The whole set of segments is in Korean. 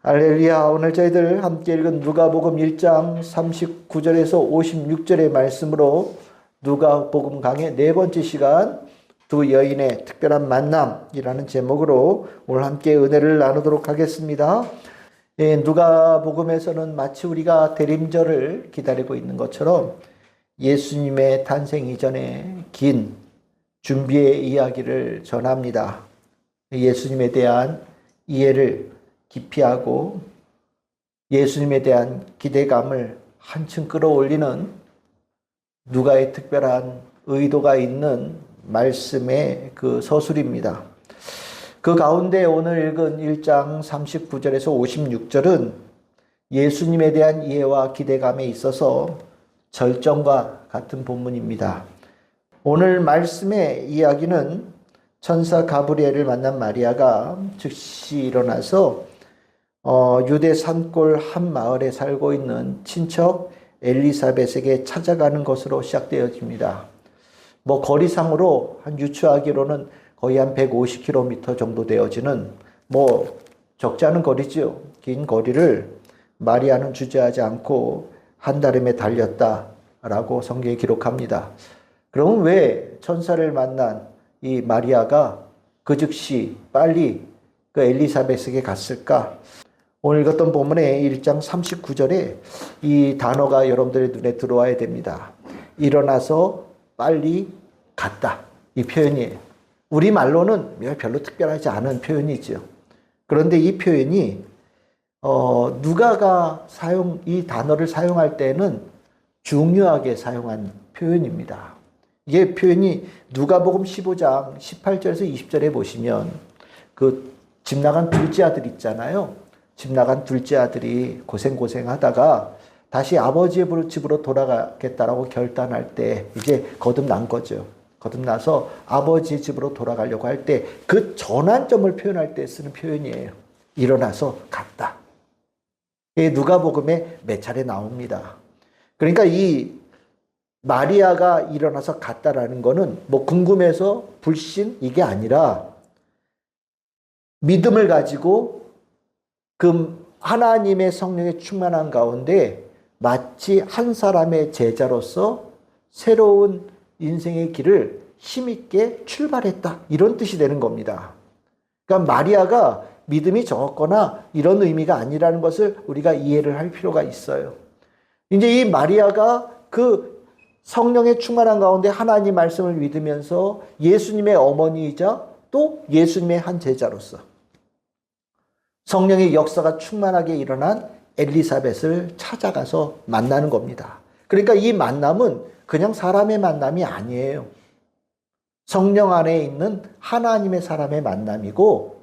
할렐루야. 오늘 저희들 함께 읽은 누가복음 1장 39절에서 56절의 말씀으로 누가복음 강의 네 번째 시간 두 여인의 특별한 만남이라는 제목으로 오늘 함께 은혜를 나누도록 하겠습니다. 누가복음에서는 마치 우리가 대림절을 기다리고 있는 것처럼 예수님의 탄생 이전에 긴 준비의 이야기를 전합니다. 예수님에 대한 이해를 깊이 하고 예수님에 대한 기대감을 한층 끌어올리는 누가의 특별한 의도가 있는 말씀의 그 서술입니다. 그 가운데 오늘 읽은 1장 39절에서 56절은 예수님에 대한 이해와 기대감에 있어서 절정과 같은 본문입니다. 오늘 말씀의 이야기는 천사 가브리엘을 만난 마리아가 즉시 일어나서 유대 산골 한 마을에 살고 있는 친척 엘리사벳에게 찾아가는 것으로 시작되어집니다. 거리상으로 한 유추하기로는 거의 한 150km 정도 되어지는 적지 않은 거리죠. 긴 거리를 마리아는 주저하지 않고 한달음에 달렸다라고 성경에 기록합니다. 그럼 왜 천사를 만난 이 마리아가 그 즉시 빨리 그 엘리사벳에게 갔을까? 오늘 읽었던 본문의 1장 39절에 이 단어가 여러분들의 눈에 들어와야 됩니다. 일어나서 빨리 갔다. 이 표현이에요. 우리말로는 별로 특별하지 않은 표현이죠. 그런데 이 표현이 누가가 이 단어를 사용할 때는 중요하게 사용한 표현입니다. 이게 표현이 누가복음 15장 18절에서 20절에 보시면 그 집 나간 둘째 아들 있잖아요. 집 나간 둘째 아들이 고생하다가 다시 아버지 집으로 돌아가겠다라고 결단할 때 이제 거듭난 거죠. 거듭나서 아버지 집으로 돌아가려고 할 때 그 전환점을 표현할 때 쓰는 표현이에요. 일어나서 갔다. 이게 누가복음에 몇 차례 나옵니다. 그러니까 이 마리아가 일어나서 갔다라는 거는 궁금해서 불신 이게 아니라 믿음을 가지고 그 하나님의 성령에 충만한 가운데 마치 한 사람의 제자로서 새로운 인생의 길을 힘있게 출발했다. 이런 뜻이 되는 겁니다. 그러니까 마리아가 믿음이 적었거나 이런 의미가 아니라는 것을 우리가 이해를 할 필요가 있어요. 이제 이 마리아가 그 성령에 충만한 가운데 하나님 말씀을 믿으면서 예수님의 어머니이자 또 예수님의 한 제자로서 성령의 역사가 충만하게 일어난 엘리사벳을 찾아가서 만나는 겁니다. 그러니까 이 만남은 그냥 사람의 만남이 아니에요. 성령 안에 있는 하나님의 사람의 만남이고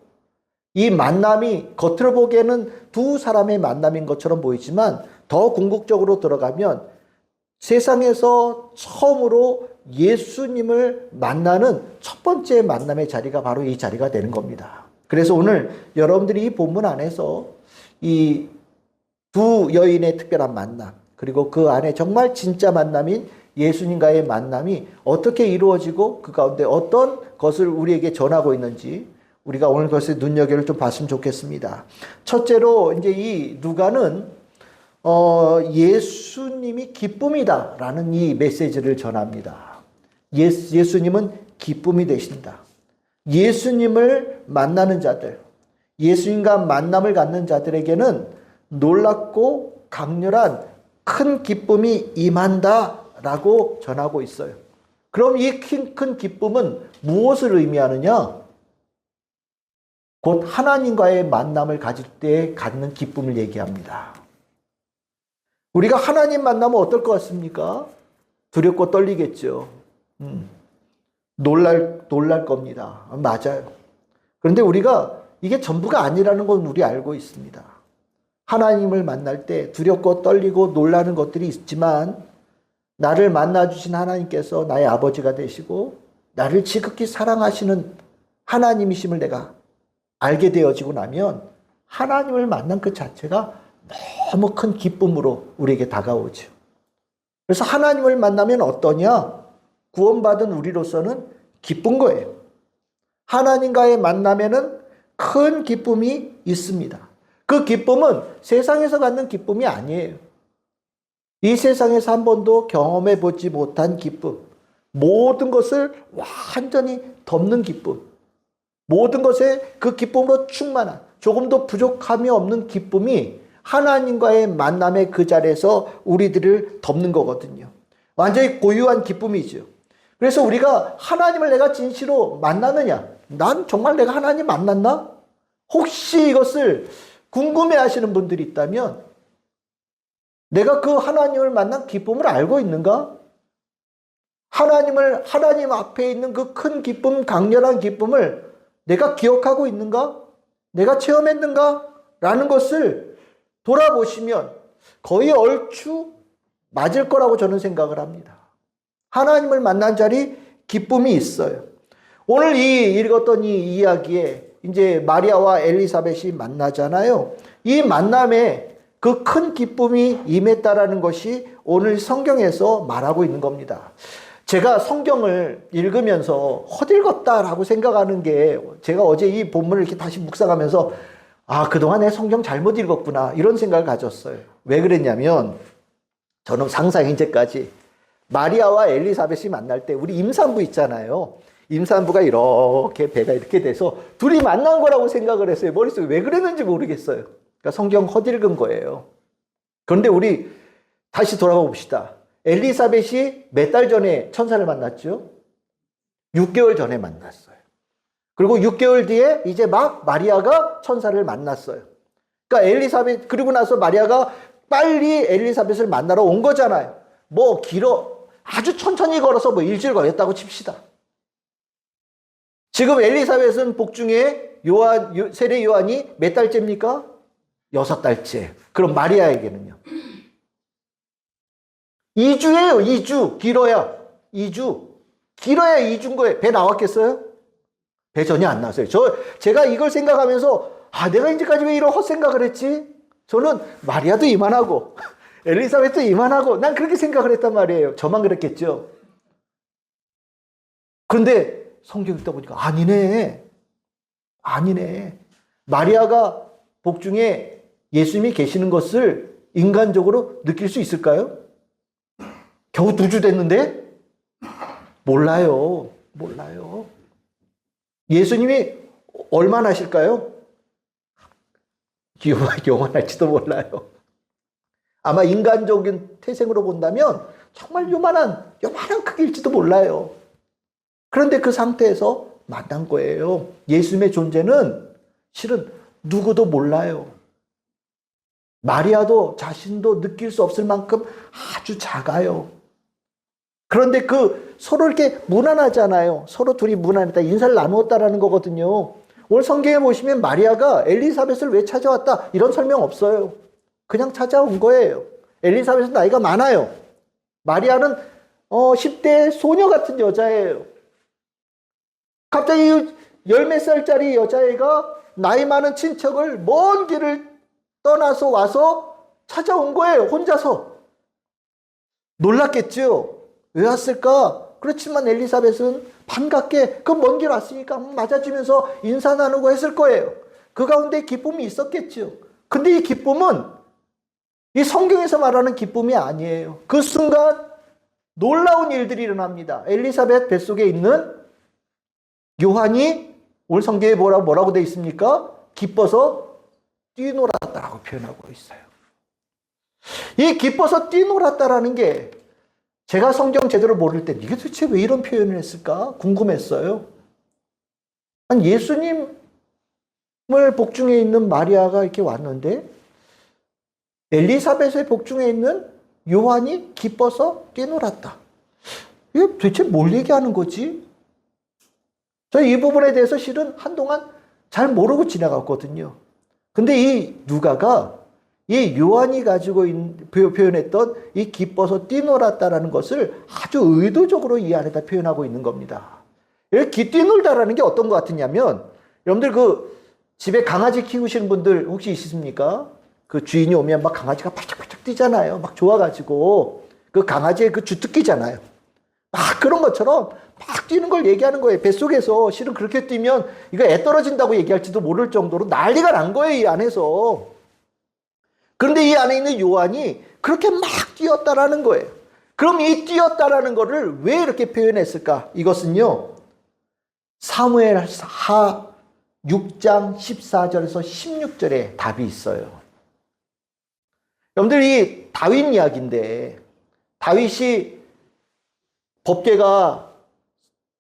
이 만남이 겉으로 보기에는 두 사람의 만남인 것처럼 보이지만 더 궁극적으로 들어가면 세상에서 처음으로 예수님을 만나는 첫 번째 만남의 자리가 바로 이 자리가 되는 겁니다. 그래서 오늘 여러분들이 이 본문 안에서 이 두 여인의 특별한 만남, 그리고 그 안에 정말 진짜 만남인 예수님과의 만남이 어떻게 이루어지고 그 가운데 어떤 것을 우리에게 전하고 있는지 우리가 오늘 그것의 눈여겨를 좀 봤으면 좋겠습니다. 첫째로 이제 이 누가는 예수님이 기쁨이다라는 이 메시지를 전합니다. 예수님은 기쁨이 되신다. 예수님을 만나는 자들, 예수님과 만남을 갖는 자들에게는 놀랍고 강렬한 큰 기쁨이 임한다라고 전하고 있어요. 그럼 이 큰 기쁨은 무엇을 의미하느냐? 곧 하나님과의 만남을 가질 때 갖는 기쁨을 얘기합니다. 우리가 하나님 만나면 어떨 것 같습니까? 두렵고 떨리겠죠. 놀랄 겁니다. 맞아요. 그런데 우리가 이게 전부가 아니라는 건 우리 알고 있습니다. 하나님을 만날 때 두렵고 떨리고 놀라는 것들이 있지만 나를 만나주신 하나님께서 나의 아버지가 되시고 나를 지극히 사랑하시는 하나님이심을 내가 알게 되어지고 나면 하나님을 만난 그 자체가 너무 큰 기쁨으로 우리에게 다가오죠. 그래서 하나님을 만나면 어떠냐? 구원받은 우리로서는 기쁜 거예요. 하나님과의 만남에는 큰 기쁨이 있습니다. 그 기쁨은 세상에서 갖는 기쁨이 아니에요. 이 세상에서 한 번도 경험해 보지 못한 기쁨. 모든 것을 완전히 덮는 기쁨. 모든 것에 그 기쁨으로 충만한, 조금도 부족함이 없는 기쁨이 하나님과의 만남의 그 자리에서 우리들을 덮는 거거든요. 완전히 고유한 기쁨이죠. 그래서 우리가 하나님을 내가 진실로 만나느냐? 난 정말 내가 하나님 만났나? 혹시 이것을 궁금해 하시는 분들이 있다면 내가 그 하나님을 만난 기쁨을 알고 있는가? 하나님 앞에 있는 그 큰 기쁨, 강렬한 기쁨을 내가 기억하고 있는가? 내가 체험했는가? 라는 것을 돌아보시면 거의 얼추 맞을 거라고 저는 생각을 합니다. 하나님을 만난 자리 기쁨이 있어요. 오늘 읽었던 이 이야기에 이제 마리아와 엘리사벳이 만나잖아요. 이 만남에 그 큰 기쁨이 임했다라는 것이 오늘 성경에서 말하고 있는 겁니다. 제가 성경을 읽으면서 헛읽었다라고 생각하는 게 제가 어제 이 본문을 이렇게 다시 묵상하면서 그동안 내 성경 잘못 읽었구나 이런 생각을 가졌어요. 왜 그랬냐면 저는 상상 이제까지 마리아와 엘리사벳이 만날 때 우리 임산부 있잖아요. 임산부가 이렇게 배가 이렇게 돼서 둘이 만난 거라고 생각을 했어요. 머릿속에 왜 그랬는지 모르겠어요. 그러니까 성경 헛읽은 거예요. 그런데 우리 다시 돌아가 봅시다. 엘리사벳이 몇 달 전에 천사를 만났죠? 6개월 전에 만났어요. 그리고 6개월 뒤에 이제 막 마리아가 천사를 만났어요. 그러니까 엘리사벳, 그리고 나서 마리아가 빨리 엘리사벳을 만나러 온 거잖아요. 아주 천천히 걸어서 일주일 걸렸다고 칩시다. 지금 엘리사벳은 복중에 세례 요한이 몇 달째입니까? 6달째. 그럼 마리아에게는요? 2주예요, 2주. 길어야 2주. 길어야 2주인 거예요. 배 나왔겠어요? 배 전혀 안 나왔어요. 제가 이걸 생각하면서, 내가 이제까지 왜 이런 헛생각을 했지? 저는 마리아도 이만하고, 엘리사벳도 이만하고, 난 그렇게 생각을 했단 말이에요. 저만 그랬겠죠? 그런데 성경 읽다 보니까, 아니네. 마리아가 복중에 예수님이 계시는 것을 인간적으로 느낄 수 있을까요? 겨우 2주 됐는데? 몰라요. 예수님이 얼마나 하실까요? 영원할지도 몰라요. 아마 인간적인 태생으로 본다면 정말 요만한 크기일지도 몰라요. 그런데 그 상태에서 만난 거예요. 예수님의 존재는 실은 누구도 몰라요. 마리아도 자신도 느낄 수 없을 만큼 아주 작아요. 그런데 서로 이렇게 무난하잖아요. 서로 둘이 무난했다. 인사를 나누었다라는 거거든요. 오늘 성경에 보시면 마리아가 엘리사벳을 왜 찾아왔다 이런 설명 없어요. 그냥 찾아온 거예요. 엘리사벳은 나이가 많아요. 마리아는 10대 소녀 같은 여자예요. 갑자기 10몇 살짜리 여자애가 나이 많은 친척을 먼 길을 떠나서 와서 찾아온 거예요. 혼자서. 놀랐겠죠. 왜 왔을까? 그렇지만 엘리사벳은 반갑게 그 먼 길 왔으니까 맞아주면서 인사 나누고 했을 거예요. 그 가운데 기쁨이 있었겠죠. 근데 이 기쁨은 이 성경에서 말하는 기쁨이 아니에요. 그 순간 놀라운 일들이 일어납니다. 엘리사벳 뱃속에 있는 요한이 오늘 성경에 뭐라고 돼 있습니까? 기뻐서 뛰놀았다라고 표현하고 있어요. 이 기뻐서 뛰놀았다라는 게 제가 성경 제대로 모를 때 이게 도대체 왜 이런 표현을 했을까 궁금했어요. 아니, 예수님을 복중에 있는 마리아가 이렇게 왔는데 엘리사벳의 복중에 있는 요한이 기뻐서 뛰놀았다. 이게 도대체 뭘 얘기하는 거지? 저희 이 부분에 대해서 실은 한동안 잘 모르고 지나갔거든요. 근데 이 누가가 이 요한이 가지고 표현했던 이 기뻐서 뛰놀았다라는 것을 아주 의도적으로 이 안에다 표현하고 있는 겁니다. 이렇게 뛰놀다라는 게 어떤 것 같으냐면, 여러분들 집에 강아지 키우시는 분들 혹시 있습니까? 그 주인이 오면 막 강아지가 팔짝팔짝 뛰잖아요. 막 좋아가지고. 그 강아지의 그 주특기잖아요. 막 그런 것처럼 막 뛰는 걸 얘기하는 거예요. 뱃속에서 실은 그렇게 뛰면 이거 애 떨어진다고 얘기할지도 모를 정도로 난리가 난 거예요, 이 안에서. 그런데 이 안에 있는 요한이 그렇게 막 뛰었다라는 거예요. 그럼 이 뛰었다라는 거를 왜 이렇게 표현했을까? 이것은요, 사무엘하 6장 14절에서 16절에 답이 있어요. 여러분들, 이 다윗 이야기인데, 다윗이 법궤가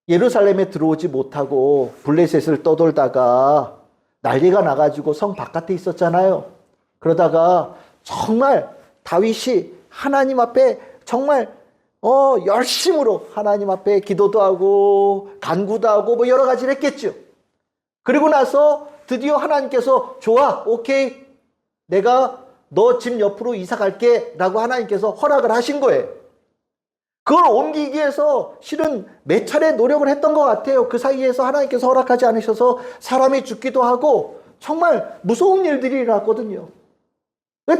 예루살렘에 들어오지 못하고 블레셋을 떠돌다가 난리가 나가지고 성 바깥에 있었잖아요. 그러다가 정말 다윗이 하나님 앞에 정말 열심으로 하나님 앞에 기도도 하고 간구도 하고 뭐 여러 가지를 했겠죠. 그리고 나서 드디어 하나님께서 좋아, 오케이, 내가 너 집 옆으로 이사 갈게 라고 하나님께서 허락을 하신 거예요. 그걸 옮기기 위해서 실은 몇 차례 노력을 했던 것 같아요. 그 사이에서 하나님께서 허락하지 않으셔서 사람이 죽기도 하고 정말 무서운 일들이 일어났거든요.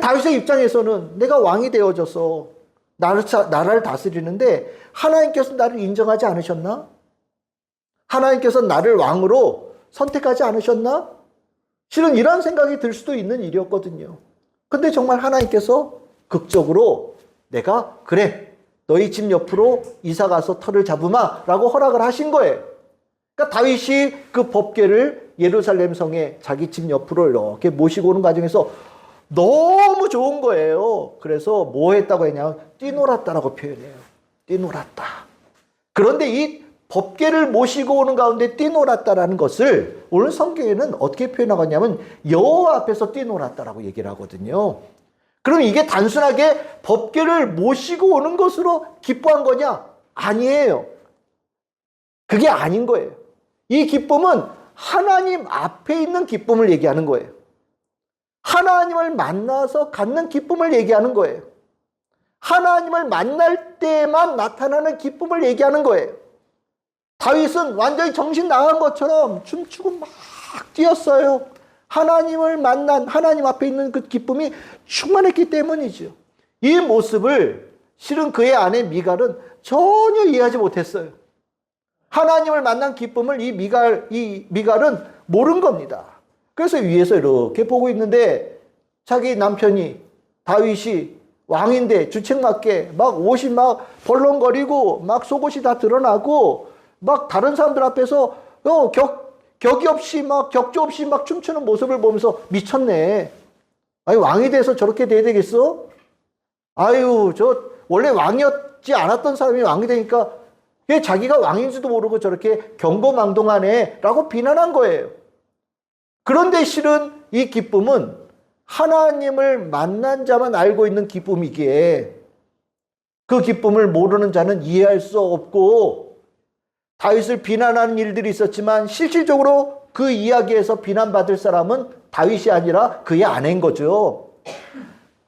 다윗의 입장에서는 내가 왕이 되어져서 나라를 다스리는데 하나님께서 나를 인정하지 않으셨나? 하나님께서 나를 왕으로 선택하지 않으셨나? 실은 이런 생각이 들 수도 있는 일이었거든요. 근데 정말 하나님께서 극적으로 내가 그래, 너희 집 옆으로 이사 가서 터를 잡으마 라고 허락을 하신 거예요. 그러니까 다윗이 그 법궤를 예루살렘 성에 자기 집 옆으로 이렇게 모시고 오는 과정에서 너무 좋은 거예요. 그래서 뭐 했다고 했냐면 뛰놀았다라고 표현해요. 뛰놀았다. 그런데 이 법궤를 모시고 오는 가운데 뛰놀았다라는 것을 오늘 성경에는 어떻게 표현하고 있냐면 여호와 앞에서 뛰놀았다라고 얘기를 하거든요. 그럼 이게 단순하게 법궤를 모시고 오는 것으로 기뻐한 거냐? 아니에요. 그게 아닌 거예요. 이 기쁨은 하나님 앞에 있는 기쁨을 얘기하는 거예요. 하나님을 만나서 갖는 기쁨을 얘기하는 거예요. 하나님을 만날 때만 나타나는 기쁨을 얘기하는 거예요. 다윗은 완전히 정신 나간 것처럼 춤추고 막 뛰었어요. 하나님을 만난 하나님 앞에 있는 그 기쁨이 충만했기 때문이죠. 이 모습을 실은 그의 아내 미갈은 전혀 이해하지 못했어요. 하나님을 만난 기쁨을 이 미갈은 모른 겁니다. 그래서 위에서 이렇게 보고 있는데 자기 남편이 다윗이 왕인데 주책맞게 막 옷이 막 벌렁거리고 막 속옷이 다 드러나고 막 다른 사람들 앞에서 격이 없이 막 격조 없이 막 춤추는 모습을 보면서 미쳤네. 아니, 왕이 돼서 저렇게 돼야 되겠어? 아유, 저 원래 왕이었지 않았던 사람이 왕이 되니까 왜 자기가 왕인지도 모르고 저렇게 경거망동하네 라고 비난한 거예요. 그런데 실은 이 기쁨은 하나님을 만난 자만 알고 있는 기쁨이기에 그 기쁨을 모르는 자는 이해할 수 없고, 다윗을 비난하는 일들이 있었지만 실질적으로 그 이야기에서 비난받을 사람은 다윗이 아니라 그의 아내인 거죠.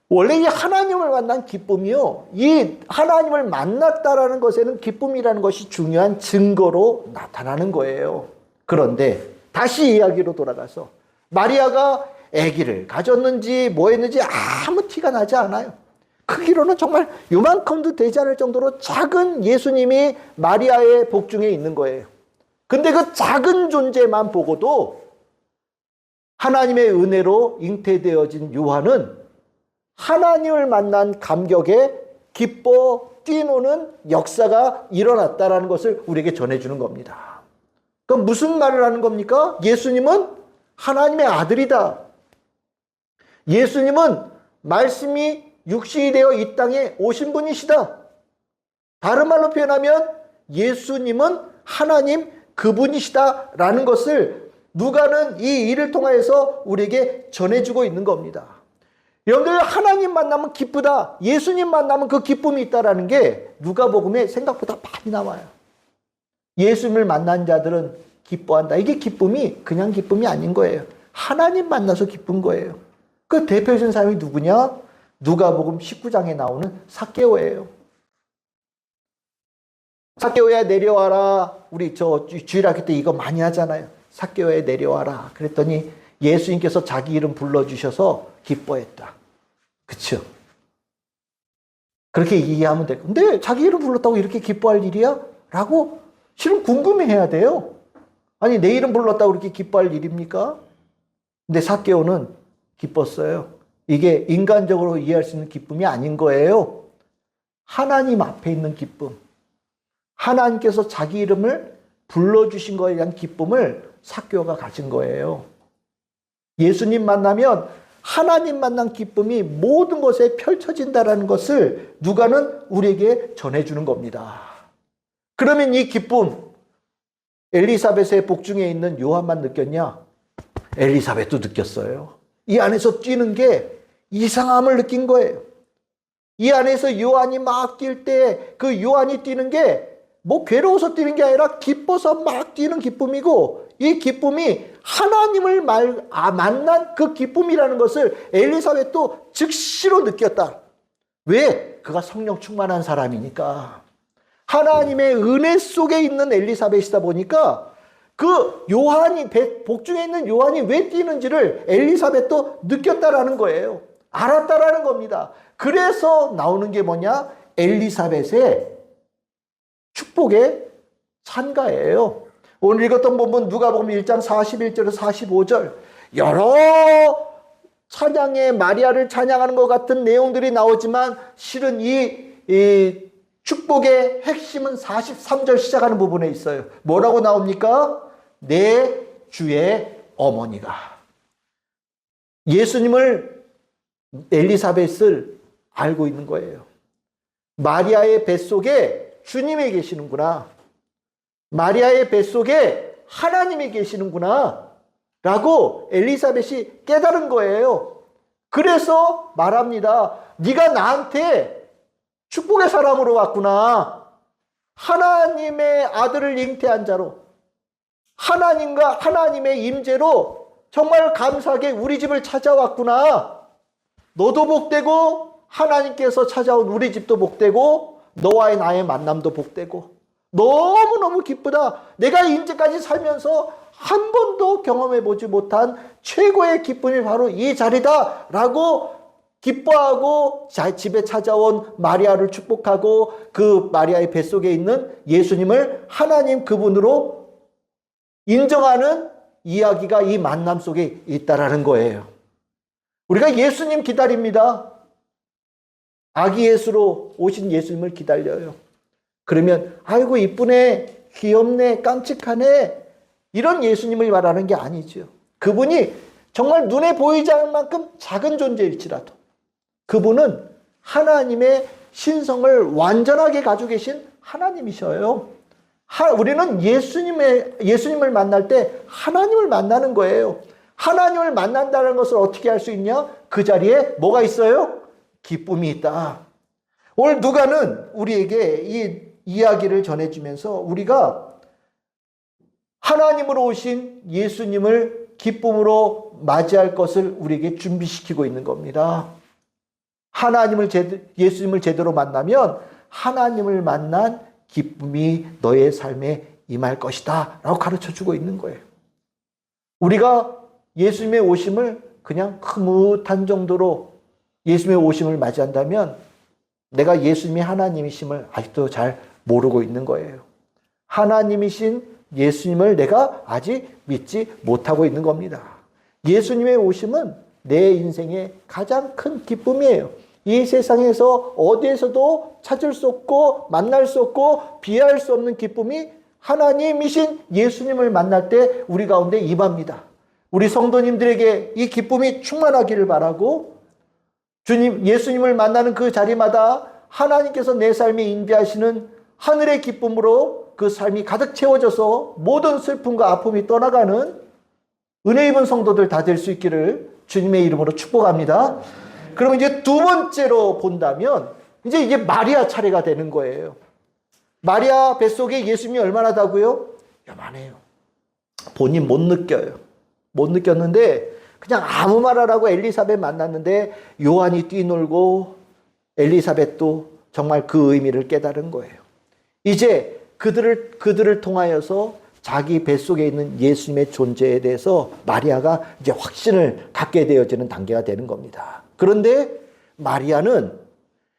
원래 이 하나님을 만난 기쁨이요, 이 하나님을 만났다라는 것에는 기쁨이라는 것이 중요한 증거로 나타나는 거예요. 그런데 다시 이야기로 돌아가서 마리아가 아기를 가졌는지 뭐 했는지 아무 티가 나지 않아요. 크기로는 정말 요만큼도 되지 않을 정도로 작은 예수님이 마리아의 복중에 있는 거예요. 근데 그 작은 존재만 보고도 하나님의 은혜로 잉태되어진 요한은 하나님을 만난 감격에 기뻐 뛰노는 역사가 일어났다라는 것을 우리에게 전해주는 겁니다. 그럼 무슨 말을 하는 겁니까? 예수님은 하나님의 아들이다. 예수님은 말씀이 육신이 되어 이 땅에 오신 분이시다. 다른 말로 표현하면 예수님은 하나님 그분이시다라는 것을 누가는 이 일을 통해서 우리에게 전해주고 있는 겁니다. 여러분들, 하나님 만나면 기쁘다, 예수님 만나면 그 기쁨이 있다라는 게 누가복음에 생각보다 많이 나와요. 예수님을 만난 자들은 기뻐한다. 이게 기쁨이 그냥 기쁨이 아닌 거예요. 하나님 만나서 기쁜 거예요. 그 대표적인 사람이 누구냐? 누가복음 19장에 나오는 삭개오예요. 삭개오야 내려와라. 우리 저 주일학교 때 이거 많이 하잖아요. 삭개오야 내려와라. 그랬더니 예수님께서 자기 이름 불러주셔서 기뻐했다. 그쵸? 그렇게 이해하면 돼요. 근데 자기 이름 불렀다고 이렇게 기뻐할 일이야? 라고 실은 궁금해해야 돼요. 아니, 내 이름 불렀다고 이렇게 기뻐할 일입니까? 근데 삭개오는 기뻤어요. 이게 인간적으로 이해할 수 있는 기쁨이 아닌 거예요. 하나님 앞에 있는 기쁨. 하나님께서 자기 이름을 불러주신 거에 대한 기쁨을 삭개오가 가진 거예요. 예수님 만나면 하나님 만난 기쁨이 모든 것에 펼쳐진다는 것을 누가는 우리에게 전해주는 겁니다. 그러면 이 기쁨, 엘리사벳의 복중에 있는 요한만 느꼈냐? 엘리사벳도 느꼈어요. 이 안에서 뛰는 게 이상함을 느낀 거예요. 이 안에서 요한이 막 뛸 때 그 요한이 뛰는 게 뭐 괴로워서 뛰는 게 아니라 기뻐서 막 뛰는 기쁨이고, 이 기쁨이 하나님을 만난 그 기쁨이라는 것을 엘리사벳도 즉시로 느꼈다. 왜? 그가 성령 충만한 사람이니까. 하나님의 은혜 속에 있는 엘리사벳이다 보니까 그 요한이, 복중에 있는 요한이 왜 뛰는지를 엘리사벳도 느꼈다라는 거예요. 알았다라는 겁니다. 그래서 나오는 게 뭐냐? 엘리사벳의 축복의 찬가예요. 오늘 읽었던 본문 누가복음 1장 41절에서 45절, 여러 찬양의 마리아를 찬양하는 것 같은 내용들이 나오지만 실은 이 축복의 핵심은 43절 시작하는 부분에 있어요. 뭐라고 나옵니까? 내 주의 어머니가. 예수님을, 엘리사벳을 알고 있는 거예요. 마리아의 뱃속에 주님이 계시는구나. 마리아의 뱃속에 하나님이 계시는구나 라고 엘리사벳이 깨달은 거예요. 그래서 말합니다. 네가 나한테 축복의 사람으로 왔구나. 하나님의 아들을 잉태한 자로, 하나님과 하나님의 임재로 정말 감사하게 우리 집을 찾아왔구나. 너도 복되고 하나님께서 찾아온 우리 집도 복되고 너와의 나의 만남도 복되고 너무너무 기쁘다. 내가 이제까지 살면서 한 번도 경험해보지 못한 최고의 기쁨이 바로 이 자리다 라고 기뻐하고 집에 찾아온 마리아를 축복하고 그 마리아의 뱃속에 있는 예수님을 하나님 그분으로 인정하는 이야기가 이 만남 속에 있다라는 거예요. 우리가 예수님 기다립니다. 아기 예수로 오신 예수님을 기다려요. 그러면 아이고 이쁘네, 귀엽네, 깜찍하네 이런 예수님을 말하는 게 아니죠. 그분이 정말 눈에 보이지 않을 만큼 작은 존재일지라도 그분은 하나님의 신성을 완전하게 가지고 계신 하나님이셔요. 우리는 예수님을 만날 때 하나님을 만나는 거예요. 하나님을 만난다는 것을 어떻게 할 수 있냐? 그 자리에 뭐가 있어요? 기쁨이 있다. 오늘 누가는 우리에게 이 이야기를 전해주면서 우리가 하나님으로 오신 예수님을 기쁨으로 맞이할 것을 우리에게 준비시키고 있는 겁니다. 예수님을 제대로 만나면 하나님을 만난 기쁨이 너의 삶에 임할 것이다 라고 가르쳐주고 있는 거예요. 우리가 예수님의 오심을 그냥 흐뭇한 정도로 예수님의 오심을 맞이한다면 내가 예수님이 하나님이심을 아직도 잘 모르고 있는 거예요. 하나님이신 예수님을 내가 아직 믿지 못하고 있는 겁니다. 예수님의 오심은 내 인생의 가장 큰 기쁨이에요. 이 세상에서 어디에서도 찾을 수 없고 만날 수 없고 비할 수 없는 기쁨이 하나님이신 예수님을 만날 때 우리 가운데 임합니다. 우리 성도님들에게 이 기쁨이 충만하기를 바라고 예수님을 만나는 그 자리마다 하나님께서 내 삶에 임재하시는 하늘의 기쁨으로 그 삶이 가득 채워져서 모든 슬픔과 아픔이 떠나가는 은혜 입은 성도들 다 될 수 있기를 주님의 이름으로 축복합니다. 그러면 이제 두 번째로 본다면 이제 마리아 차례가 되는 거예요. 마리아 뱃속에 예수님이 얼마나 다고요? 요만해요. 본인 못 느껴요. 못 느꼈는데 그냥 아무 말 안 하고 엘리사벳 만났는데 요한이 뛰놀고 엘리사벳도 정말 그 의미를 깨달은 거예요. 이제 그들을 통하여서 자기 뱃속에 있는 예수님의 존재에 대해서 마리아가 이제 확신을 갖게 되어지는 단계가 되는 겁니다. 그런데 마리아는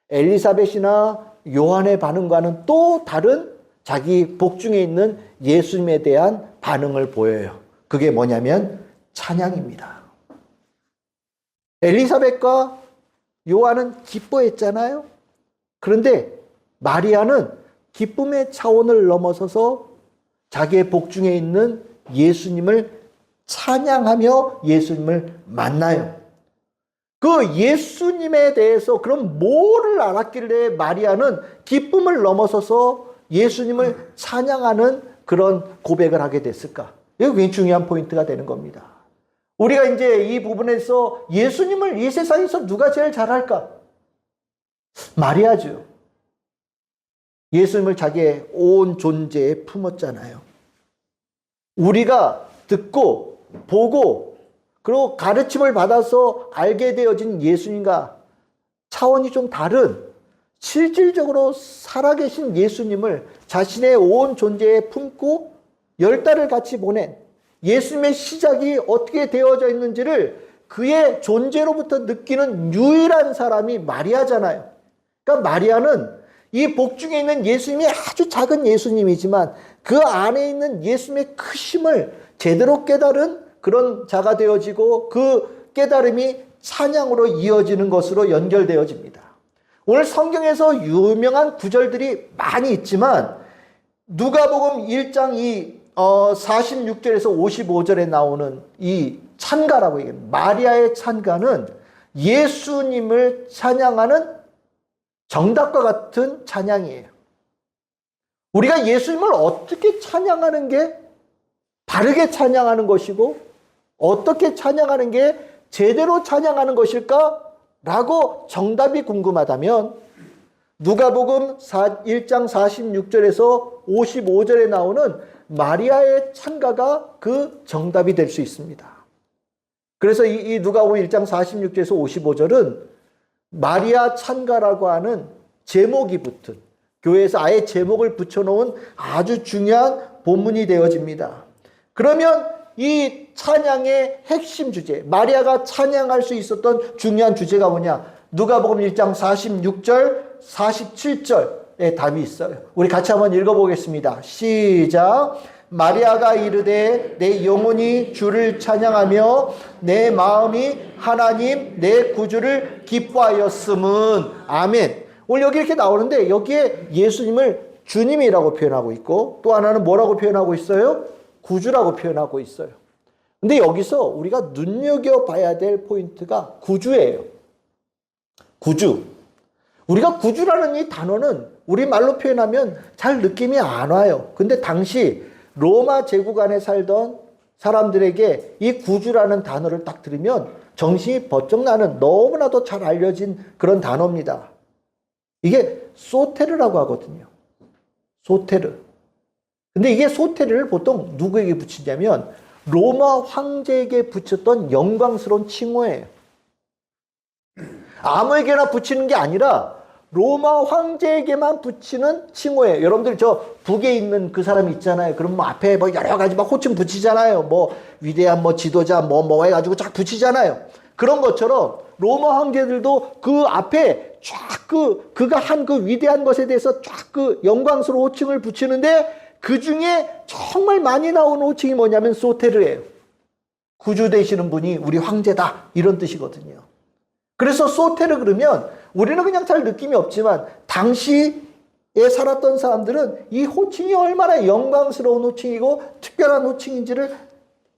엘리사벳이나 요한의 반응과는 또 다른 자기 복중에 있는 예수님에 대한 반응을 보여요. 그게 뭐냐면 찬양입니다. 엘리사벳과 요한은 기뻐했잖아요. 그런데 마리아는 기쁨의 차원을 넘어서서 자기의 복중에 있는 예수님을 찬양하며 예수님을 만나요. 그 예수님에 대해서 그럼 뭐를 알았길래 마리아는 기쁨을 넘어서서 예수님을 찬양하는 그런 고백을 하게 됐을까? 이거 굉장히 중요한 포인트가 되는 겁니다. 우리가 이제 이 부분에서 예수님을 이 세상에서 누가 제일 잘할까? 마리아죠. 예수님을 자기의 온 존재에 품었잖아요. 우리가 듣고 보고 그리고 가르침을 받아서 알게 되어진 예수님과 차원이 좀 다른 실질적으로 살아계신 예수님을 자신의 온 존재에 품고 10달을 같이 보낸 예수님의 시작이 어떻게 되어져 있는지를 그의 존재로부터 느끼는 유일한 사람이 마리아잖아요. 그러니까 마리아는 이 복중에 있는 예수님이 아주 작은 예수님이지만 그 안에 있는 예수님의 크심을 제대로 깨달은 그런 자가 되어지고 그 깨달음이 찬양으로 이어지는 것으로 연결되어집니다. 오늘 성경에서 유명한 구절들이 많이 있지만 누가복음 1장 46절에서 55절에 나오는 이 찬가라고 얘기해요. 마리아의 찬가는 예수님을 찬양하는 정답과 같은 찬양이에요. 우리가 예수님을 어떻게 찬양하는 게 바르게 찬양하는 것이고 어떻게 찬양하는 게 제대로 찬양하는 것일까? 라고 정답이 궁금하다면 누가복음 1장 46절에서 55절에 나오는 마리아의 찬가가 그 정답이 될 수 있습니다. 그래서 이 누가복음 1장 46절에서 55절은 마리아 찬가라고 하는 제목이 붙은 교회에서 아예 제목을 붙여놓은 아주 중요한 본문이 되어집니다. 그러면 이 찬양의 핵심 주제, 마리아가 찬양할 수 있었던 중요한 주제가 뭐냐? 누가복음 1장 46절, 47절에 답이 있어요. 우리 같이 한번 읽어보겠습니다. 시작. 마리아가 이르되 내 영혼이 주를 찬양하며 내 마음이 하나님 내 구주를 기뻐하였음은. 아멘. 오늘 여기 이렇게 나오는데 여기에 예수님을 주님이라고 표현하고 있고 또 하나는 뭐라고 표현하고 있어요? 구주라고 표현하고 있어요. 근데 여기서 우리가 눈여겨봐야 될 포인트가 구주예요. 구주. 우리가 구주라는 이 단어는 우리말로 표현하면 잘 느낌이 안 와요. 근데 당시 로마 제국 안에 살던 사람들에게 이 구주라는 단어를 딱 들으면 정신이 번쩍 나는 너무나도 잘 알려진 그런 단어입니다. 이게 소테르라고 하거든요. 소테르. 근데 이게 소테르를 보통 누구에게 붙이냐면 로마 황제에게 붙였던 영광스러운 칭호예요. 아무에게나 붙이는 게 아니라 로마 황제에게만 붙이는 칭호예요. 여러분들 저 북에 있는 그 사람 있잖아요. 그럼 뭐 앞에 뭐 여러 가지 막 호칭 붙이잖아요. 뭐 위대한 뭐 지도자 뭐 해가지고 쫙 붙이잖아요. 그런 것처럼 로마 황제들도 그 앞에 쫙 그가 한 그 위대한 것에 대해서 쫙 그 영광스러운 호칭을 붙이는데 그 중에 정말 많이 나오는 호칭이 뭐냐면 소테르예요. 구주 되시는 분이 우리 황제다 이런 뜻이거든요. 그래서 소테르 그러면 우리는 그냥 잘 느낌이 없지만 당시에 살았던 사람들은 이 호칭이 얼마나 영광스러운 호칭이고 특별한 호칭인지를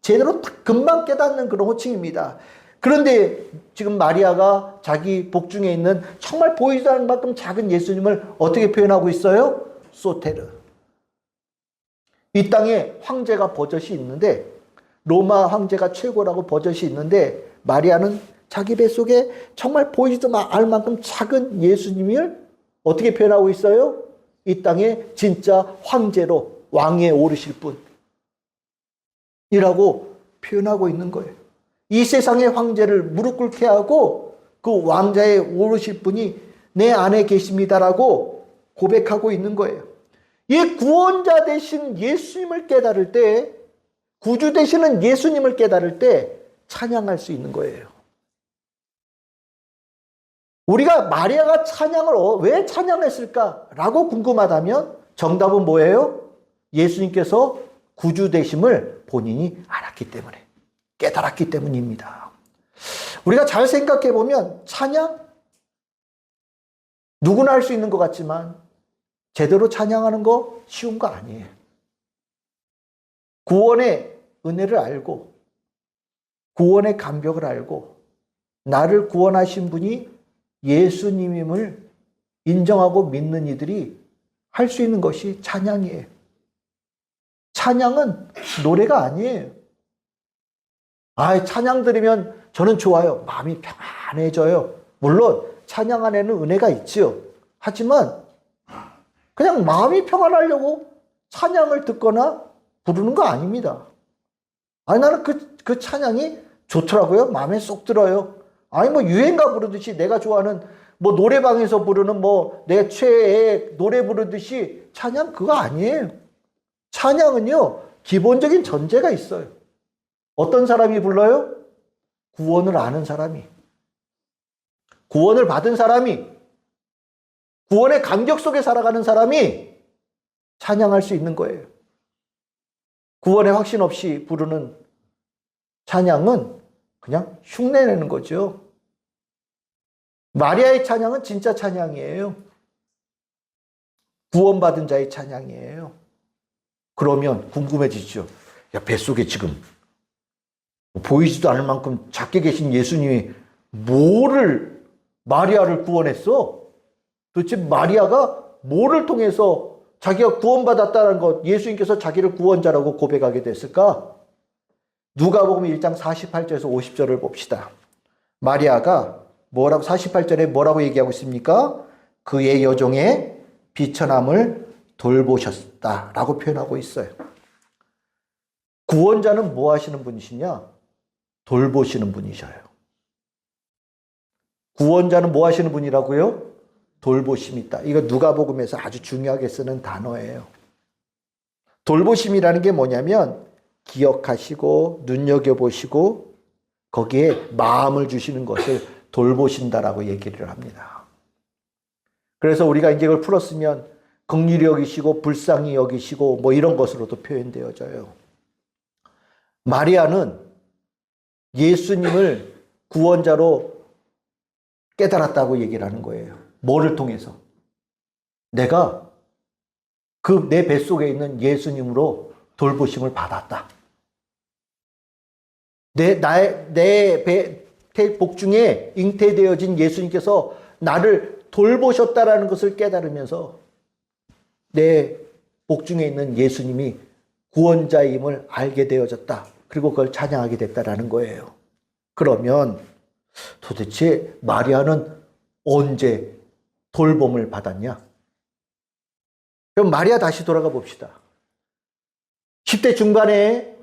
제대로 딱 금방 깨닫는 그런 호칭입니다. 그런데 지금 마리아가 자기 복중에 있는 정말 보이지 않을 만큼 작은 예수님을 어떻게 표현하고 있어요? 소테르. 이 땅에 황제가 버젓이 있는데 로마 황제가 최고라고 버젓이 있는데 마리아는 자기 뱃속에 정말 보이지도 않을 만큼 작은 예수님을 어떻게 표현하고 있어요? 이 땅에 진짜 황제로 왕위에 오르실 분이라고 표현하고 있는 거예요. 이 세상의 황제를 무릎 꿇게 하고 그 왕자에 오르실 분이 내 안에 계십니다라고 고백하고 있는 거예요. 이 구원자 되신 예수님을 깨달을 때, 구주 되시는 예수님을 깨달을 때 찬양할 수 있는 거예요. 우리가 마리아가 찬양을 왜 찬양했을까라고 궁금하다면 정답은 뭐예요? 예수님께서 구주 되심을 본인이 알았기 때문에, 깨달았기 때문입니다. 우리가 잘 생각해 보면 찬양? 누구나 할 수 있는 것 같지만 제대로 찬양하는 거 쉬운 거 아니에요. 구원의 은혜를 알고 구원의 감격을 알고 나를 구원하신 분이 예수님임을 인정하고 믿는 이들이 할 수 있는 것이 찬양이에요. 찬양은 노래가 아니에요. 찬양 들으면 저는 좋아요. 마음이 평안해져요. 물론 찬양 안에는 은혜가 있지요. 하지만 그냥 마음이 평안하려고 찬양을 듣거나 부르는 거 아닙니다. 나는 그 찬양이 좋더라고요. 마음에 쏙 들어요. 뭐 유행가 부르듯이 내가 좋아하는 뭐 노래방에서 부르는 뭐 내 최애의 노래 부르듯이 찬양 그거 아니에요. 찬양은요, 기본적인 전제가 있어요. 어떤 사람이 불러요? 구원을 아는 사람이. 구원을 받은 사람이. 구원의 감격 속에 살아가는 사람이 찬양할 수 있는 거예요. 구원의 확신 없이 부르는 찬양은 그냥 흉내내는 거죠. 마리아의 찬양은 진짜 찬양이에요. 구원받은 자의 찬양이에요. 그러면 궁금해지죠. 뱃속에 지금 보이지도 않을 만큼 작게 계신 예수님이 뭐를 마리아를 구원했어? 도대체 마리아가 뭐를 통해서 자기가 구원받았다는 것, 예수님께서 자기를 구원자라고 고백하게 됐을까? 누가복음 1장 48절에서 50절을 봅시다. 마리아가 48절에 뭐라고 얘기하고 있습니까? 그의 여종의 비천함을 돌보셨다라고 표현하고 있어요. 구원자는 뭐 하시는 분이시냐? 돌보시는 분이셔요. 구원자는 뭐 하시는 분이라고요? 돌보심이 있다. 이거 누가복음에서 아주 중요하게 쓰는 단어예요. 돌보심이라는 게 뭐냐면 기억하시고 눈여겨보시고 거기에 마음을 주시는 것을 돌보신다라고 얘기를 합니다. 그래서 우리가 이제 이걸 풀었으면 긍휼히 여기시고 불쌍히 여기시고 뭐 이런 것으로도 표현되어져요. 마리아는 예수님을 구원자로 깨달았다고 얘기를 하는 거예요. 뭐를 통해서? 내가 그 내 뱃속에 있는 예수님으로 돌보심을 받았다. 내 복중에 잉태되어진 예수님께서 나를 돌보셨다라는 것을 깨달으면서 내 복중에 있는 예수님이 구원자임을 알게 되어졌다. 그리고 그걸 찬양하게 됐다라는 거예요. 그러면 도대체 마리아는 언제 돌봄을 받았냐? 그럼 마리아 다시 돌아가 봅시다. 10대 중반에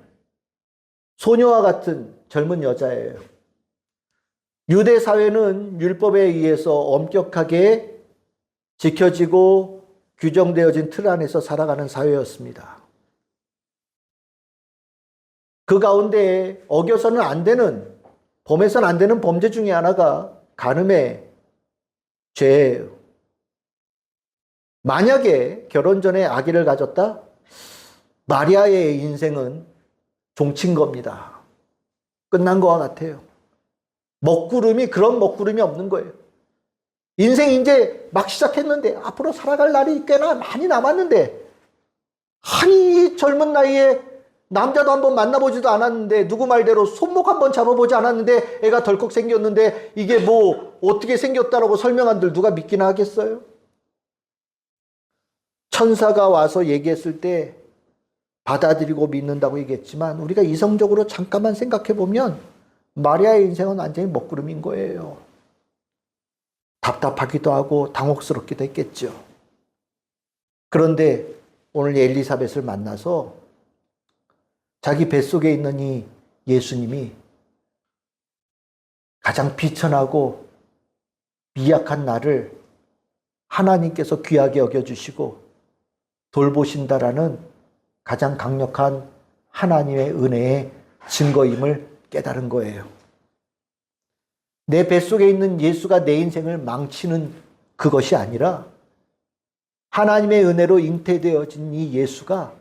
소녀와 같은 젊은 여자예요. 유대 사회는 율법에 의해서 엄격하게 지켜지고 규정되어진 틀 안에서 살아가는 사회였습니다. 그 가운데 어겨서는 안 되는, 범해서는 안 되는 범죄 중에 하나가 간음의 죄예요. 만약에 결혼 전에 아기를 가졌다? 마리아의 인생은 종친 겁니다. 끝난 것과 같아요. 그런 먹구름이 없는 거예요. 인생 이제 막 시작했는데 앞으로 살아갈 날이 꽤나 많이 남았는데 이 젊은 나이에 남자도 한번 만나보지도 않았는데 누구 말대로 손목 한번 잡아보지 않았는데 애가 덜컥 생겼는데 이게 뭐 어떻게 생겼다라고 설명한들 누가 믿기나 하겠어요? 천사가 와서 얘기했을 때 받아들이고 믿는다고 얘기했지만 우리가 이성적으로 잠깐만 생각해 보면 마리아의 인생은 완전히 먹구름인 거예요. 답답하기도 하고 당혹스럽기도 했겠죠. 그런데 오늘 엘리사벳을 만나서 자기 뱃속에 있는 이 예수님이 가장 비천하고 미약한 나를 하나님께서 귀하게 여겨주시고 돌보신다라는 가장 강력한 하나님의 은혜의 증거임을 깨달은 거예요. 내 뱃속에 있는 예수가 내 인생을 망치는 그것이 아니라 하나님의 은혜로 잉태되어진 이 예수가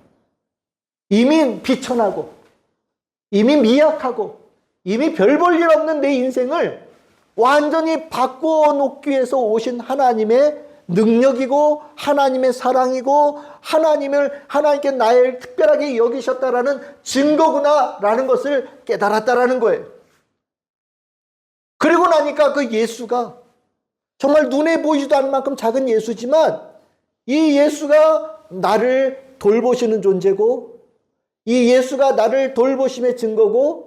이미 비천하고 이미 미약하고 이미 별 볼 일 없는 내 인생을 완전히 바꾸어 놓기 위해서 오신 하나님의 능력이고 하나님의 사랑이고 하나님께 나를 특별하게 여기셨다라는 증거구나라는 것을 깨달았다라는 거예요. 그리고 나니까 그 예수가 정말 눈에 보이지도 않을 만큼 작은 예수지만 이 예수가 나를 돌보시는 존재고 이 예수가 나를 돌보심의 증거고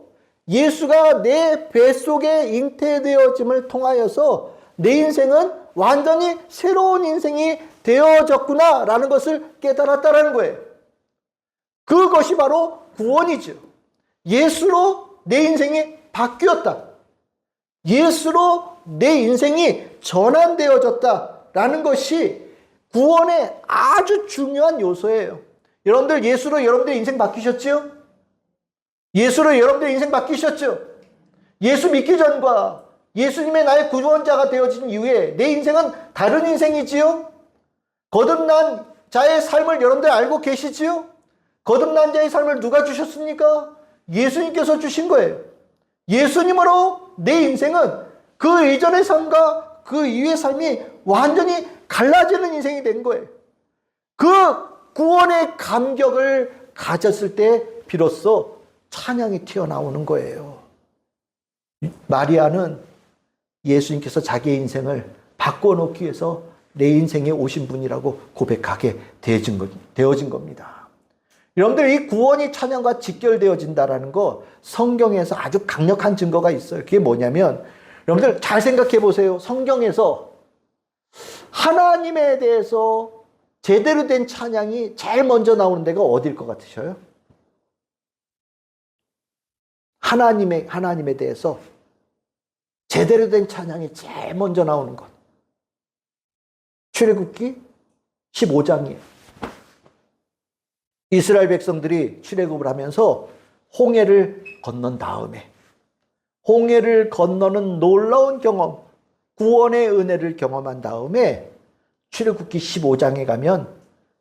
예수가 내 뱃속에 잉태되어짐을 통하여서 내 인생은 완전히 새로운 인생이 되어졌구나라는 것을 깨달았다라는 거예요. 그것이 바로 구원이죠. 예수로 내 인생이 바뀌었다. 예수로 내 인생이 전환되어졌다라는 것이 구원의 아주 중요한 요소예요. 여러분들 예수로 여러분들의 인생 바뀌셨죠? 예수로 여러분들의 인생 바뀌셨죠? 예수 믿기 전과 예수님의 나의 구원자가 되어진 이후에 내 인생은 다른 인생이지요? 거듭난 자의 삶을 여러분들 알고 계시지요? 거듭난 자의 삶을 누가 주셨습니까? 예수님께서 주신 거예요. 예수님으로 내 인생은 그 이전의 삶과 그 이후의 삶이 완전히 갈라지는 인생이 된 거예요. 그 구원의 감격을 가졌을 때 비로소 찬양이 튀어나오는 거예요. 마리아는 예수님께서 자기의 인생을 바꿔놓기 위해서 내 인생에 오신 분이라고 고백하게 되어진 겁니다. 여러분들 이 구원이 찬양과 직결되어진다는 거 성경에서 아주 강력한 증거가 있어요. 그게 뭐냐면 여러분들 잘 생각해 보세요. 성경에서 하나님에 대해서 제대로 된 찬양이 제일 먼저 나오는 데가 어디일 것 같으셔요? 하나님에 대해서 제대로 된 찬양이 제일 먼저 나오는 것. 출애굽기 15장이에요. 이스라엘 백성들이 출애굽을 하면서 홍해를 건넌 다음에 홍해를 건너는 놀라운 경험, 구원의 은혜를 경험한 다음에 출애굽기 15장에 가면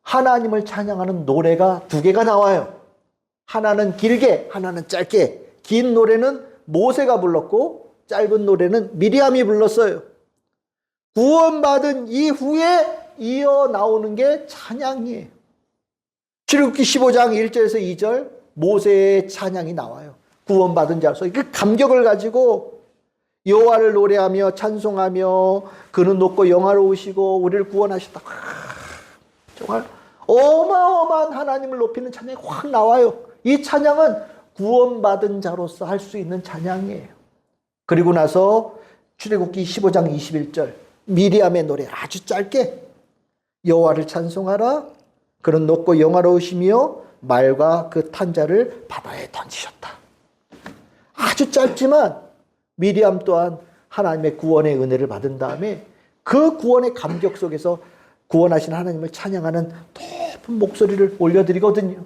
하나님을 찬양하는 노래가 두 개가 나와요. 하나는 길게, 하나는 짧게. 긴 노래는 모세가 불렀고 짧은 노래는 미리암이 불렀어요. 구원받은 이후에 이어 나오는 게 찬양이에요. 출애굽기 15장 1절에서 2절 모세의 찬양이 나와요. 구원받은 자로서 그 감격을 가지고 여호와를 노래하며 찬송하며 그는 높고 영화로우시고 우리를 구원하셨다. 정말 어마어마한 하나님을 높이는 찬양이 확 나와요. 이 찬양은 구원받은 자로서 할 수 있는 찬양이에요. 그리고 나서 출애굽기 15장 21절 미리암의 노래 아주 짧게 여호와를 찬송하라. 그는 높고 영화로우시며 말과 그 탄자를 바다에 던지셨다. 아주 짧지만 미리암 또한 하나님의 구원의 은혜를 받은 다음에 그 구원의 감격 속에서 구원하신 하나님을 찬양하는 높은 목소리를 올려드리거든요.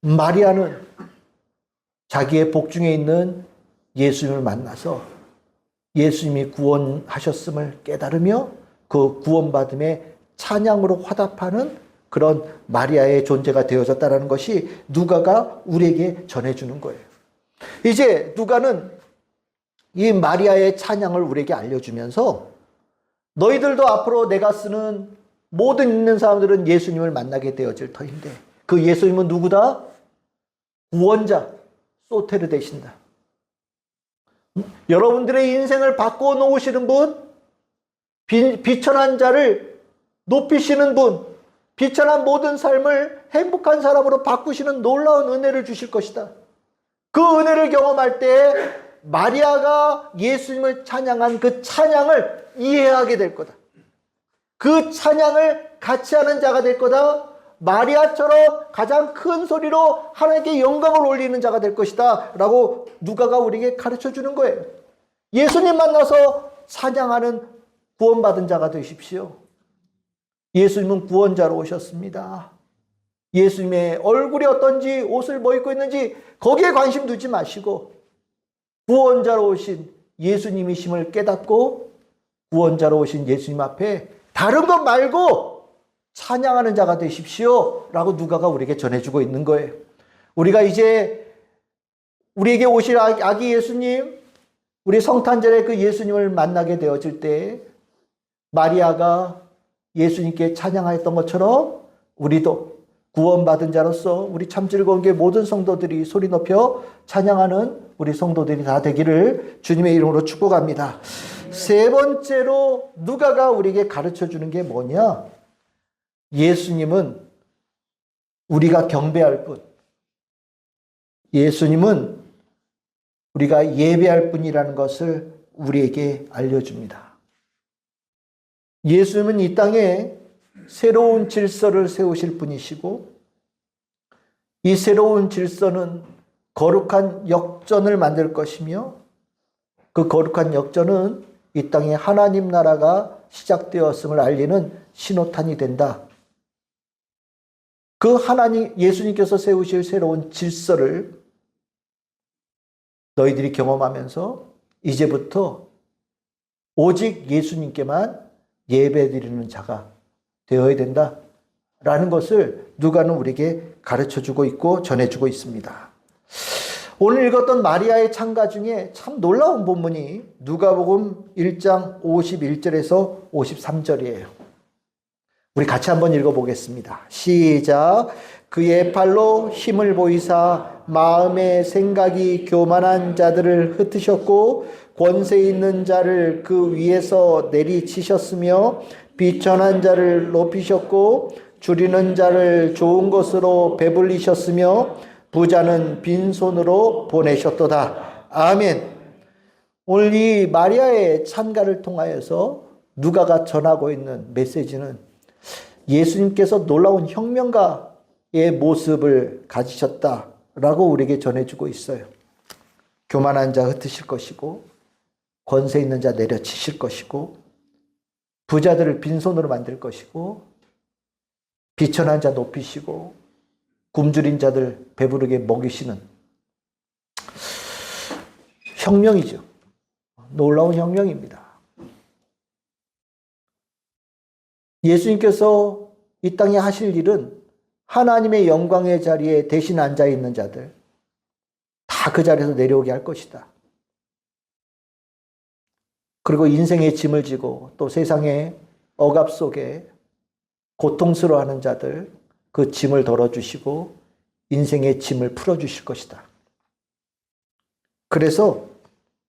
마리아는 자기의 복중에 있는 예수님을 만나서 예수님이 구원하셨음을 깨달으며 그 구원받음의 찬양으로 화답하는 그런 마리아의 존재가 되어졌다는 것이 누가가 우리에게 전해주는 거예요. 이제 누가는 이 마리아의 찬양을 우리에게 알려주면서 너희들도 앞으로 내가 쓰는 모든 있는 사람들은 예수님을 만나게 되어질 터인데 그 예수님은 누구다? 구원자, 소테르 되신다. 여러분들의 인생을 바꿔 놓으시는 분, 비천한 자를 높이시는 분, 비천한 모든 삶을 행복한 사람으로 바꾸시는 놀라운 은혜를 주실 것이다. 그 은혜를 경험할 때 마리아가 예수님을 찬양한 그 찬양을 이해하게 될 거다. 그 찬양을 같이 하는 자가 될 거다. 마리아처럼 가장 큰 소리로 하나님께 영광을 올리는 자가 될 것이다 라고 누가가 우리에게 가르쳐 주는 거예요. 예수님 만나서 찬양하는 구원받은 자가 되십시오. 예수님은 구원자로 오셨습니다. 예수님의 얼굴이 어떤지 옷을 뭐 입고 있는지 거기에 관심 두지 마시고 구원자로 오신 예수님이심을 깨닫고 구원자로 오신 예수님 앞에 다른 것 말고 찬양하는 자가 되십시오 라고 누가가 우리에게 전해주고 있는 거예요. 우리가 이제 우리에게 오실 아기 예수님, 우리 성탄절에 그 예수님을 만나게 되어질 때 마리아가 예수님께 찬양하였던 것처럼 우리도 구원받은 자로서 우리 참 즐거운 게 모든 성도들이 소리 높여 찬양하는 우리 성도들이 다 되기를 주님의 이름으로 축복합니다. 세 번째로 누가가 우리에게 가르쳐 주는 게 뭐냐? 예수님은 우리가 경배할 분, 예수님은 우리가 예배할 분이라는 것을 우리에게 알려줍니다. 예수님은 이 땅에 새로운 질서를 세우실 분이시고 이 새로운 질서는 거룩한 역전을 만들 것이며 그 거룩한 역전은 이 땅에 하나님 나라가 시작되었음을 알리는 신호탄이 된다. 그 하나님 예수님께서 세우실 새로운 질서를 너희들이 경험하면서 이제부터 오직 예수님께만 예배드리는 자가 되어야 된다라는 것을 누가는 우리에게 가르쳐주고 있고 전해주고 있습니다. 오늘 읽었던 마리아의 찬가 중에 참 놀라운 본문이 누가복음 1장 51절에서 53절이에요. 우리 같이 한번 읽어보겠습니다. 시작. 그의 팔로 힘을 보이사 마음의 생각이 교만한 자들을 흩으셨고 권세 있는 자를 그 위에서 내리치셨으며 비천한 자를 높이셨고 줄이는 자를 좋은 것으로 배불리셨으며 부자는 빈손으로 보내셨도다. 아멘. 오늘 이 마리아의 찬가를 통하여서 누가가 전하고 있는 메시지는 예수님께서 놀라운 혁명가의 모습을 가지셨다라고 우리에게 전해주고 있어요. 교만한 자 흩으실 것이고 권세 있는 자 내려치실 것이고 부자들을 빈손으로 만들 것이고 비천한 자 높이시고 굶주린 자들 배부르게 먹이시는 혁명이죠. 놀라운 혁명입니다. 예수님께서 이 땅에 하실 일은 하나님의 영광의 자리에 대신 앉아 있는 자들 다 그 자리에서 내려오게 할 것이다. 그리고 인생의 짐을 지고 또 세상의 억압 속에 고통스러워하는 자들 그 짐을 덜어주시고 인생의 짐을 풀어주실 것이다. 그래서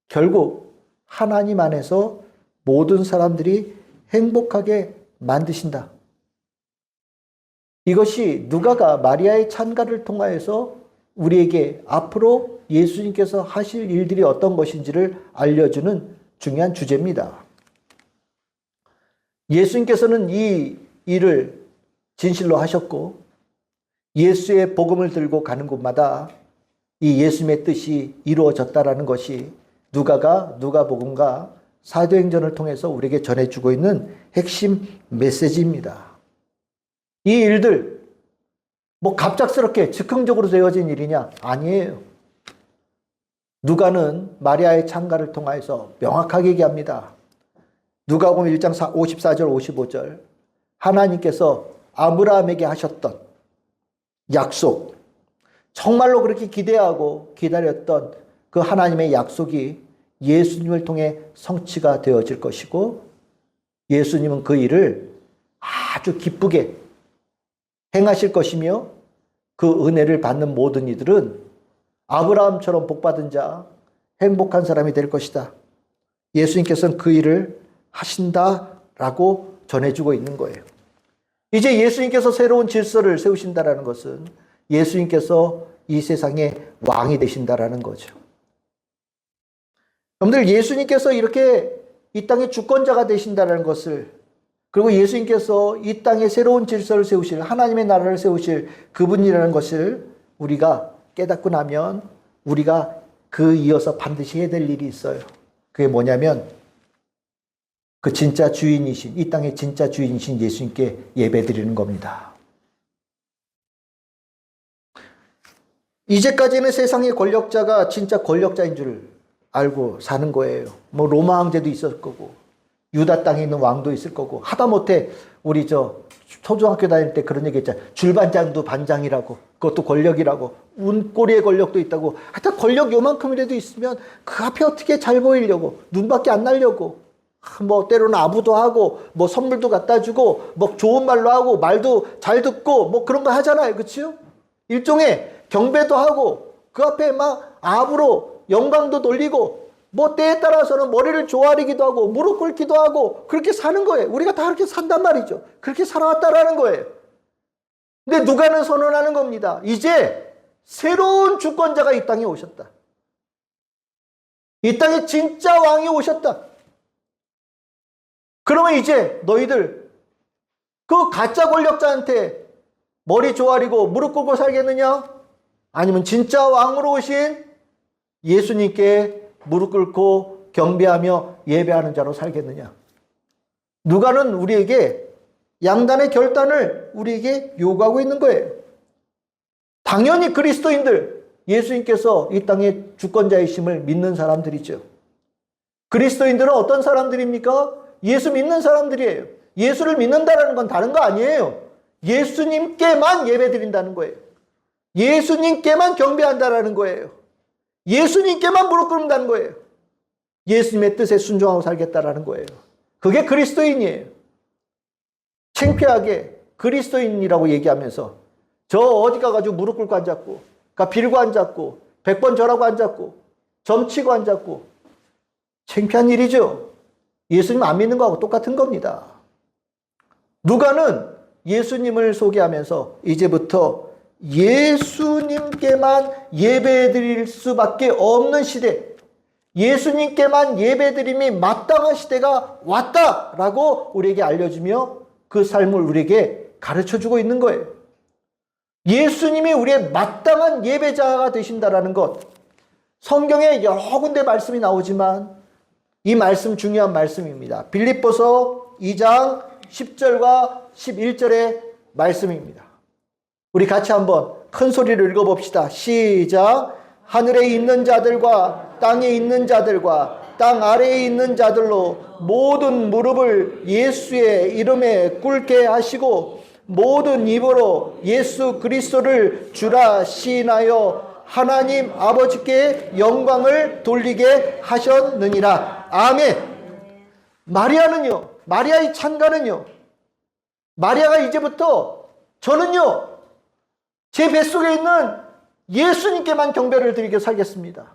결국 하나님 안에서 모든 사람들이 행복하게 만드신다. 이것이 누가가 마리아의 찬가를 통하여서 우리에게 앞으로 예수님께서 하실 일들이 어떤 것인지를 알려주는 중요한 주제입니다. 예수님께서는 이 일을 진실로 하셨고 예수의 복음을 들고 가는 곳마다 이 예수님의 뜻이 이루어졌다라는 것이 누가복음과 사도행전을 통해서 우리에게 전해주고 있는 핵심 메시지입니다. 이 일들 갑작스럽게 즉흥적으로 되어진 일이냐? 아니에요. 누가는 마리아의 찬가를 통하여서 명확하게 얘기합니다. 누가복음 1장 54절 55절 하나님께서 아브라함에게 하셨던 약속, 정말로 그렇게 기대하고 기다렸던 그 하나님의 약속이 예수님을 통해 성취가 되어질 것이고 예수님은 그 일을 아주 기쁘게 행하실 것이며 그 은혜를 받는 모든 이들은 아브라함처럼 복받은 자, 행복한 사람이 될 것이다. 예수님께서는 그 일을 하신다라고 전해주고 있는 거예요. 이제 예수님께서 새로운 질서를 세우신다라는 것은 예수님께서 이 세상의 왕이 되신다라는 거죠. 여러분들 예수님께서 이렇게 이 땅의 주권자가 되신다라는 것을 그리고 예수님께서 이 땅에 새로운 질서를 세우실 하나님의 나라를 세우실 그분이라는 것을 우리가 깨닫고 나면 우리가 그 이어서 반드시 해야 될 일이 있어요. 그게 뭐냐면 그 진짜 주인이신 이 땅의 진짜 주인이신 예수님께 예배드리는 겁니다. 이제까지는 세상의 권력자가 진짜 권력자인 줄 알고 사는 거예요. 로마 황제도 있었을 거고 유다 땅에 있는 왕도 있을 거고, 하다못해 우리 초등학교 다닐 때 그런 얘기 했잖아요. 줄반장도 반장이라고. 그것도 권력이라고. 운꼬리의 권력도 있다고. 하여튼 권력 요만큼이라도 있으면 그 앞에 어떻게 잘 보이려고. 눈밖에 안 나려고. 뭐 때로는 아부도 하고, 뭐 선물도 갖다 주고, 뭐 좋은 말로 하고, 말도 잘 듣고, 뭐 그런 거 하잖아요. 그치요? 일종의 경배도 하고, 그 앞에 막 아부로 영광도 돌리고, 뭐 때에 따라서는 머리를 조아리기도 하고 무릎 꿇기도 하고 그렇게 사는 거예요. 우리가 다 그렇게 산단 말이죠. 그렇게 살아왔다라는 거예요. 근데 누가는 선언하는 겁니다. 이제 새로운 주권자가 이 땅에 오셨다. 이 땅에 진짜 왕이 오셨다. 그러면 이제 너희들 그 가짜 권력자한테 머리 조아리고 무릎 꿇고 살겠느냐? 아니면 진짜 왕으로 오신 예수님께 무릎 꿇고 경배하며 예배하는 자로 살겠느냐? 누가는 우리에게 양단의 결단을 우리에게 요구하고 있는 거예요. 당연히 그리스도인들, 예수님께서 이 땅의 주권자이심을 믿는 사람들이죠. 그리스도인들은 어떤 사람들입니까? 예수 믿는 사람들이에요. 예수를 믿는다는 건 다른 거 아니에요. 예수님께만 예배드린다는 거예요. 예수님께만 경배한다는 거예요. 예수님께만 무릎 꿇는다는 거예요. 예수님의 뜻에 순종하고 살겠다라는 거예요. 그게 그리스도인이에요. 창피하게 그리스도인이라고 얘기하면서 저 어디 가가지고 무릎 꿇고 앉았고, 빌고 앉았고, 100번 절하고 앉았고, 점치고 앉았고, 창피한 일이죠. 예수님 안 믿는 거하고 똑같은 겁니다. 누가는 예수님을 소개하면서 이제부터 예수님께만 예배드릴 수밖에 없는 시대, 예수님께만 예배드림이 마땅한 시대가 왔다라고 우리에게 알려주며 그 삶을 우리에게 가르쳐주고 있는 거예요. 예수님이 우리의 마땅한 예배자가 되신다라는 것, 성경에 여러 군데 말씀이 나오지만 이 말씀 중요한 말씀입니다. 빌립보서 2장 10절과 11절의 말씀입니다. 우리 같이 한번 큰 소리로 읽어봅시다. 시작. 하늘에 있는 자들과 땅에 있는 자들과 땅 아래에 있는 자들로 모든 무릎을 예수의 이름에 꿇게 하시고 모든 입으로 예수 그리스도를 주라 시인하여 하나님 아버지께 영광을 돌리게 하셨느니라. 아멘. 마리아는요, 마리아의 찬가는요, 마리아가 이제부터 저는요 제 뱃속에 있는 예수님께만 경배를 드리게 살겠습니다.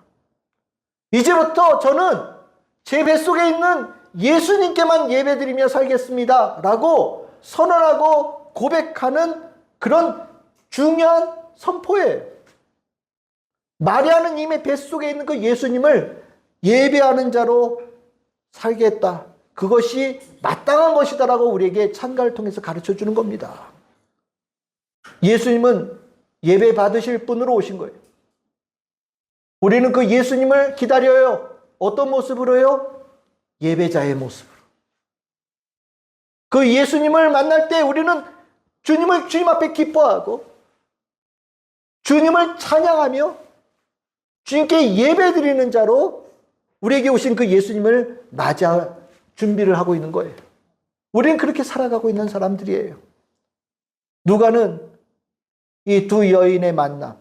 이제부터 저는 제 뱃속에 있는 예수님께만 예배드리며 살겠습니다 라고 선언하고 고백하는 그런 중요한 선포예요. 마리아는 이미 뱃속에 있는 그 예수님을 예배하는 자로 살겠다. 그것이 마땅한 것이다라고 우리에게 찬가를 통해서 가르쳐 주는 겁니다. 예수님은 예배 받으실 분으로 오신 거예요. 우리는 그 예수님을 기다려요. 어떤 모습으로요? 예배자의 모습으로. 그 예수님을 만날 때 우리는 주님 앞에 기뻐하고 주님을 찬양하며 주님께 예배드리는 자로 우리에게 오신 그 예수님을 맞아 준비를 하고 있는 거예요. 우리는 그렇게 살아가고 있는 사람들이에요. 누가는 이 두 여인의 만남,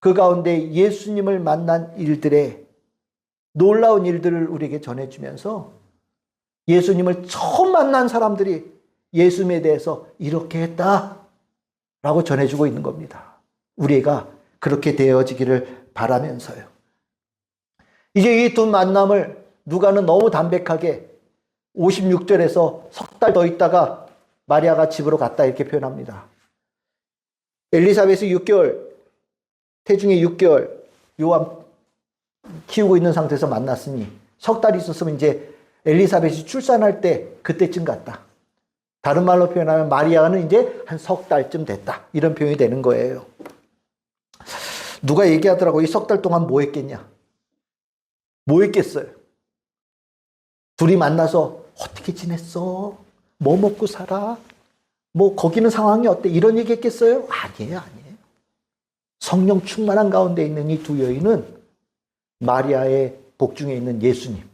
그 가운데 예수님을 만난 일들의 놀라운 일들을 우리에게 전해주면서 예수님을 처음 만난 사람들이 예수님에 대해서 이렇게 했다라고 전해주고 있는 겁니다. 우리가 그렇게 되어지기를 바라면서요. 이제 이 두 만남을 누가는 너무 담백하게 56절에서 석 달 더 있다가 마리아가 집으로 갔다 이렇게 표현합니다. 엘리사벳이 6개월, 태중에 6개월 요한 키우고 있는 상태에서 만났으니 석 달 있었으면 이제 엘리사벳이 출산할 때 그때쯤 갔다. 다른 말로 표현하면 마리아는 이제 한 석 달쯤 됐다. 이런 표현이 되는 거예요. 누가 얘기하더라고. 이 석 달 동안 뭐 했겠냐? 뭐 했겠어요? 둘이 만나서 어떻게 지냈어? 뭐 먹고 살아? 뭐 거기는 상황이 어때? 이런 얘기 했겠어요? 아니에요. 성령 충만한 가운데 있는 이 두 여인은 마리아의 복중에 있는 예수님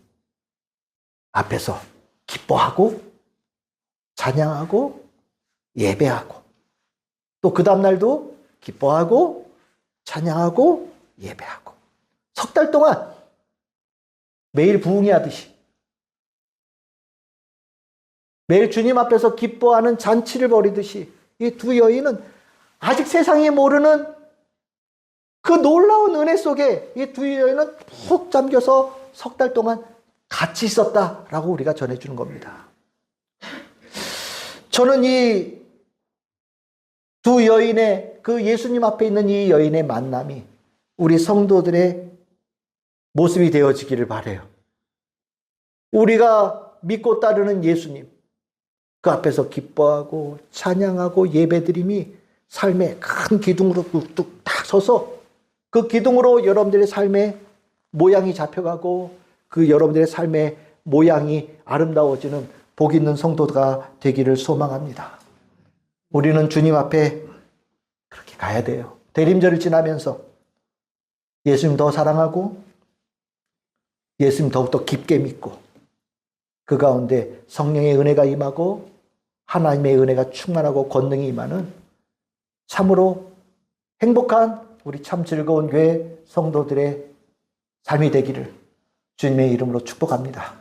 앞에서 기뻐하고 찬양하고 예배하고 또 그 다음날도 기뻐하고 찬양하고 예배하고 석 달 동안 매일 부흥회 하듯이 매일 주님 앞에서 기뻐하는 잔치를 벌이듯이 이 두 여인은 아직 세상이 모르는 그 놀라운 은혜 속에 이 두 여인은 푹 잠겨서 석 달 동안 같이 있었다라고 우리가 전해주는 겁니다. 저는 이 두 여인의 그 예수님 앞에 있는 이 여인의 만남이 우리 성도들의 모습이 되어지기를 바라요. 우리가 믿고 따르는 예수님 그 앞에서 기뻐하고 찬양하고 예배드림이 삶의 큰 기둥으로 뚝뚝 딱 서서 그 기둥으로 여러분들의 삶의 모양이 잡혀가고 그 여러분들의 삶의 모양이 아름다워지는 복 있는 성도가 되기를 소망합니다. 우리는 주님 앞에 그렇게 가야 돼요. 대림절을 지나면서 예수님 더 사랑하고 예수님 더욱더 깊게 믿고 그 가운데 성령의 은혜가 임하고 하나님의 은혜가 충만하고 권능이 임하는 참으로 행복한 우리 참 즐거운 교회 성도들의 삶이 되기를 주님의 이름으로 축복합니다.